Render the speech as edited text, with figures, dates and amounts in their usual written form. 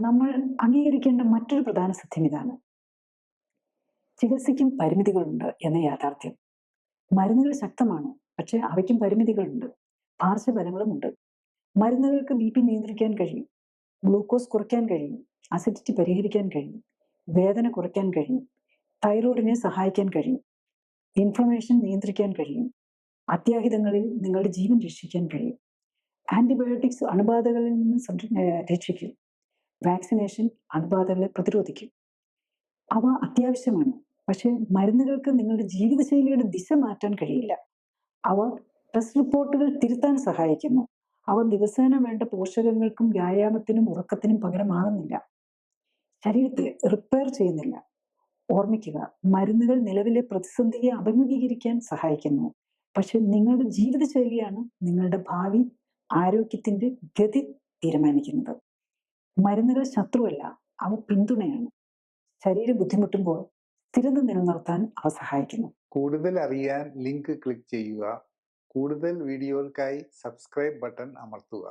നമ്മൾ അംഗീകരിക്കേണ്ട മറ്റൊരു പ്രധാന സത്യം ഇതാണ്: ചികിത്സയ്ക്കും പരിമിതികളുണ്ട് എന്ന യാഥാർത്ഥ്യം. മരുന്നുകൾ ശക്തമാണ്, പക്ഷെ അവയ്ക്കും പരിമിതികളുണ്ട്, പാർശ്വഫലങ്ങളുമുണ്ട്. മരുന്നുകൾക്ക് ബി പി നിയന്ത്രിക്കാൻ കഴിയും, ഗ്ലൂക്കോസ് കുറയ്ക്കാൻ കഴിയും, അസിഡിറ്റി പരിഹരിക്കാൻ കഴിയും, വേദന കുറയ്ക്കാൻ കഴിയും, തൈറോയിഡിനെ സഹായിക്കാൻ കഴിയും, ഇൻഫ്ലമേഷൻ നിയന്ത്രിക്കാൻ കഴിയും, അത്യാഹിതങ്ങളിൽ നിങ്ങളുടെ ജീവൻ രക്ഷിക്കാൻ കഴിയും. ആന്റിബയോട്ടിക്സ് അണുബാധകളിൽ നിന്ന് രക്ഷിക്കും. വാക്സിനേഷൻ അണുബാധകളെ പ്രതിരോധിക്കും. അവ അത്യാവശ്യമാണ്, പക്ഷേ മരുന്നുകൾക്ക് നിങ്ങളുടെ ജീവിതശൈലിയുടെ ദിശ മാറ്റാൻ കഴിയില്ല. അവ ടെസ്റ്റ് റിപ്പോർട്ടുകൾ തിരുത്താൻ സഹായിക്കുന്നു. അവ ദിവസേന വേണ്ട പോഷകങ്ങൾക്കും വ്യായാമത്തിനും ഉറക്കത്തിനും പകരമാകുന്നില്ല. ശരീരത്തെ റിപ്പയർ ചെയ്യുന്നില്ല. ഓർമ്മിക്കുക, മരുന്നുകൾ നിലവിലെ പ്രതിസന്ധിയെ അഭിമുഖീകരിക്കാൻ സഹായിക്കുന്നു, പക്ഷെ നിങ്ങളുടെ ജീവിതശൈലിയാണ് നിങ്ങളുടെ ഭാവി ആരോഗ്യത്തിന്റെ ഗതി തീരുമാനിക്കുന്നത്. മരുന്നുകൾ ശത്രുവല്ല, അവ പിന്തുണയാണ്. ശരീരം ബുദ്ധിമുട്ടുമ്പോൾ സ്ഥിരത നിലനിർത്താൻ അവ സഹായിക്കുന്നു. കൂടുതൽ അറിയാൻ ലിങ്ക് ക്ലിക്ക് ചെയ്യുക. കൂടുതൽ വീഡിയോകൾക്കായി സബ്സ്ക്രൈബ് ബട്ടൺ അമർത്തുക.